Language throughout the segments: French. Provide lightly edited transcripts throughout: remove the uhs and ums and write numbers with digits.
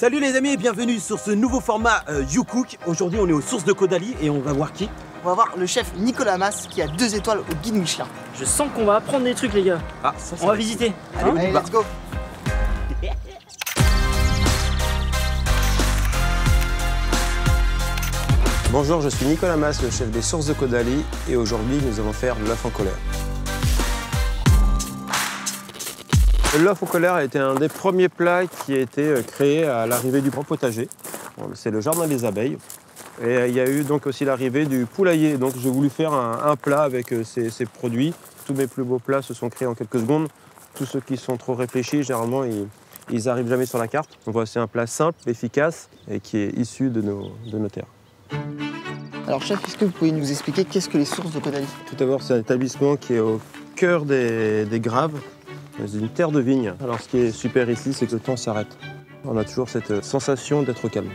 Salut les amis et bienvenue sur ce nouveau format YouCook. Aujourd'hui on est aux sources de Caudalie et on va voir qui? On va voir le chef Nicolas Mas qui a 2 étoiles au guide Michelin. Je sens qu'on va apprendre des trucs les gars. Ah, ça, on va visiter. Allez, let's go. Bonjour, je suis Nicolas Mas, le chef des sources de Caudalie et aujourd'hui nous allons faire l'œuf en colère. L'œuf en colère a été un des premiers plats qui a été créé à l'arrivée du grand potager. C'est le jardin des abeilles. Et il y a eu donc aussi l'arrivée du poulailler. Donc j'ai voulu faire un plat avec ces produits. Tous mes plus beaux plats se sont créés en quelques secondes. Tous ceux qui sont trop réfléchis, généralement, ils n'arrivent jamais sur la carte. Donc voici un plat simple, efficace et qui est issu de nos terres. Alors chef, est-ce que vous pouvez nous expliquer qu'est-ce que les sources de Caudalie? Tout d'abord, c'est un établissement qui est au cœur des Graves, dans une terre de vigne. Alors ce qui est super ici, c'est que le temps s'arrête. On a toujours cette sensation d'être au calme.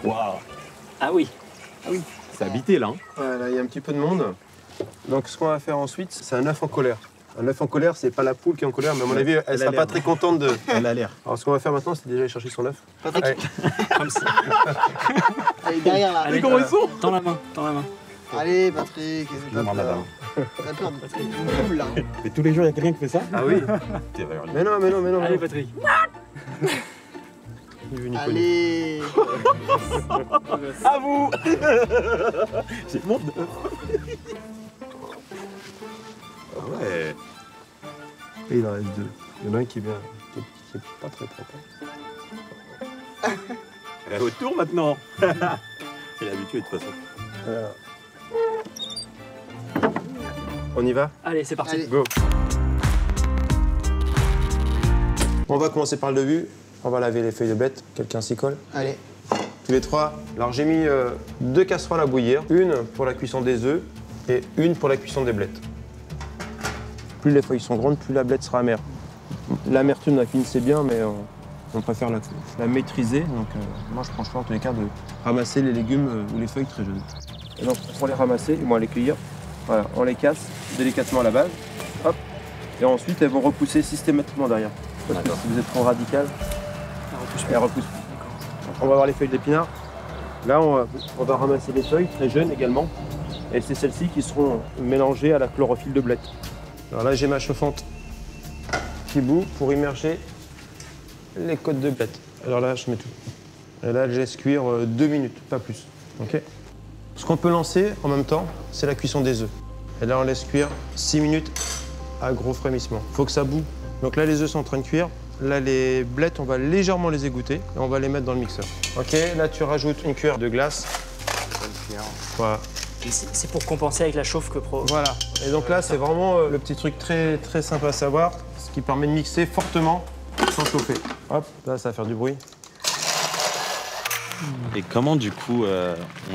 Waouh. Ah oui. Ah oui. C'est habité là. Voilà, il y a un petit peu de monde. Donc ce qu'on va faire ensuite, c'est un œuf en colère. Un œuf en colère, c'est pas la poule qui est en colère, mais à mon avis, elle sera pas très contente de... Elle a l'air. Alors ce qu'on va faire maintenant, c'est déjà aller chercher son œuf. Patrick. Comme ça. Allez, derrière là. Allez, comment ils sont? Tends la main, tends la main. Allez Patrick, Je demande madame. T'as peur de une poule là. Mais tous les jours il y a quelqu'un qui fait ça? Ah oui. Mais non. Allez Patrick. Il est venu Allez. À vous. C'est mon œuf. Ah ouais. Et il en reste deux. Il y en a un qui est bien, qui est pas très propre. Elle est autour maintenant. Elle est habituée de toute façon. Voilà. On y va? Allez, c'est parti. Allez. Go. On va commencer par le début. On va laver les feuilles de blette. Quelqu'un s'y colle? Allez. Tous les trois. Alors j'ai mis 2 casseroles à bouillir. Une pour la cuisson des œufs et une pour la cuisson des blettes. Plus les feuilles sont grandes, plus la blette sera amère. L'amertume, la cuisine, c'est bien, mais on préfère la maîtriser. Donc moi, je prends le choix en tous les cas de ramasser les légumes ou les feuilles très jeunes. Et donc pour les ramasser, ils vont les cueillir. Voilà, on les casse délicatement à la base. Hop. Et ensuite, elles vont repousser systématiquement derrière. Parce que si vous êtes trop radical, elles repoussent. On va voir les feuilles d'épinards. Là, on va ramasser les feuilles très jeunes également. Et c'est celles-ci qui seront mélangées à la chlorophylle de blette. Alors là, j'ai ma chauffante qui bout pour immerger les côtes de blette. Alors là, je mets tout. Et là, je laisse cuire 2 minutes, pas plus. Ok. Ce qu'on peut lancer en même temps, c'est la cuisson des œufs. Et là, on laisse cuire 6 minutes à gros frémissement. Il faut que ça boue. Donc là, les œufs sont en train de cuire. Là, les blettes, on va légèrement les égoutter et on va les mettre dans le mixeur. Ok, là, tu rajoutes une cuillère de glace. Voilà. C'est pour compenser avec la chauffe que pro. Voilà. Et donc là, c'est vraiment le petit truc très, très simple à savoir, ce qui permet de mixer fortement sans chauffer. Hop, là, ça va faire du bruit. Et comment du coup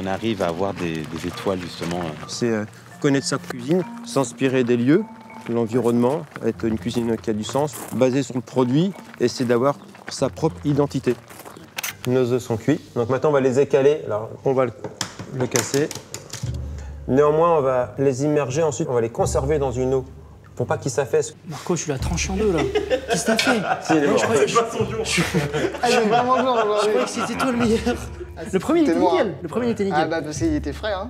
on arrive à avoir des étoiles justement C'est connaître sa cuisine, s'inspirer des lieux, l'environnement, être une cuisine qui a du sens, basée sur le produit, et c'est d'avoir sa propre identité. Nos œufs sont cuits, donc maintenant on va les écaler. Alors on va le casser. Néanmoins, on va les immerger, ensuite on va les conserver dans une eau pour pas qu'ils s'affaissent. Marco, tu l'as tranché en deux là. Qu'est-ce que t'as fait? Si, il est mort. Ah, il est vraiment dur Je aujourd'hui. croyais que c'était toi le meilleur. Le premier il était noir. nickel. Le premier il était Ah nickel. bah parce qu'il était frais hein.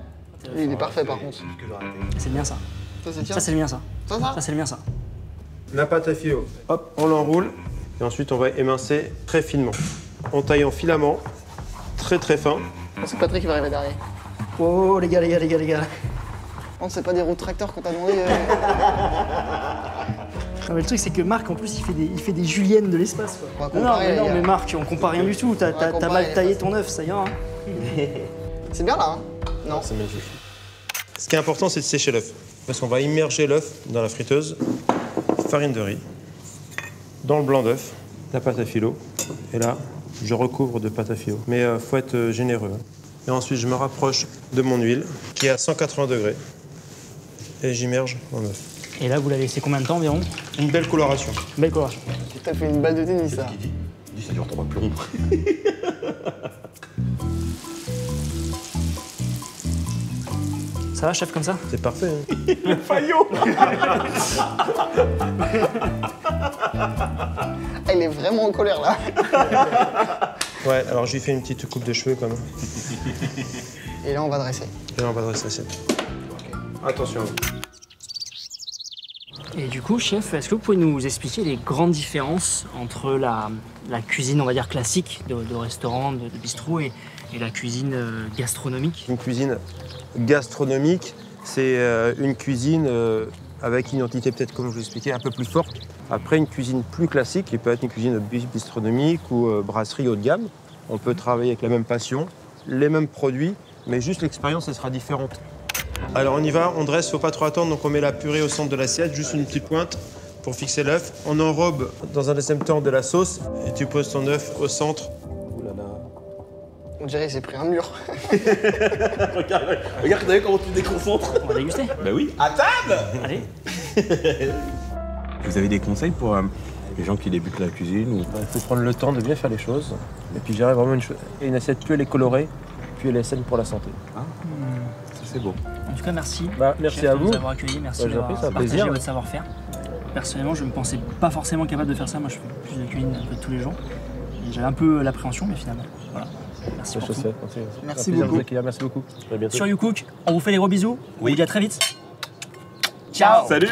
Lui, il est parfait par contre. C'est le mien ça. Ça c'est tien. Ça c'est le mien ça. Ça Ça c'est le mien ça. La pâte à filo, hop, on l'enroule et ensuite on va émincer très finement. On taille en filaments, très très fin. C'est Patrick qui va arriver derrière. Oh les gars. Non, c'est pas des roues de tracteur qu'on t'a demandé. Non, mais le truc c'est que Marc en plus il fait des juliennes de l'espace quoi. On va comparer, les gars. mais Marc, on compare rien du tout. T'as comparer, mal taillé ça, ton œuf, ça y est. Hein. C'est bien là hein. Non. C'est magnifique. Ce qui est important, c'est de sécher l'œuf. Parce qu'on va immerger l'œuf dans la friteuse, farine de riz, dans le blanc d'œuf, la pâte à filo. Et là, je recouvre de pâte à filo. Mais faut être généreux. Et ensuite, je me rapproche de mon huile, qui est à 180 degrés. Et j'immerge mon œuf. Et là, vous la laissez combien de temps environ? Une belle coloration. Belle coloration. T'as fait une balle de tennis, ça. Il dit ça dure 3 plombs. Ça va, chef, comme ça? C'est parfait. Hein. Ah, il est vraiment en colère là. Ouais, alors j'ai fait une petite coupe de cheveux quand même. Et là, on va dresser. Et là, on va dresser l'assiette. Attention. Et du coup, chef, est-ce que vous pouvez nous expliquer les grandes différences entre la cuisine, on va dire, classique de restaurant, de bistrot et la cuisine gastronomique? Une cuisine gastronomique, c'est une cuisine avec une identité peut-être, comme je vous l'expliquais, un peu plus forte. Après, une cuisine plus classique, qui peut être une cuisine bistronomique ou brasserie haut de gamme. On peut travailler avec la même passion, les mêmes produits, mais juste l'expérience, elle sera différente. Alors on y va, on dresse, faut pas trop attendre, donc on met la purée au centre de l'assiette, juste une petite pointe pour fixer l'œuf. On enrobe dans un deuxième temps de la sauce et tu poses ton œuf au centre. Ouh là là. On dirait qu'il s'est pris un mur. Regarde, t'as vu comment tu te déconcentres? On va déguster. Bah oui. À table. Allez. Vous avez des conseils pour les gens qui débutent la cuisine ou... Il faut prendre le temps de bien faire les choses. Et puis gérer vraiment une assiette, plus elle est colorée, plus elle est saine pour la santé. Ça c'est beau. En tout cas, merci. Merci chef, à de vous. nous avoir accueillis, merci Ouais, je vous en prie, d'avoir c'est un partagé plaisir. votre savoir-faire. Personnellement, je ne me pensais pas forcément capable de faire ça. Moi, je fais plus de cuisine un peu tous les jours. Et j'avais un peu l'appréhension, mais finalement, voilà. Merci pour tout. Merci beaucoup. Merci beaucoup. À bientôt. Sur YouCook, on vous fait des gros bisous. On vous dit à très vite. Ciao. Salut.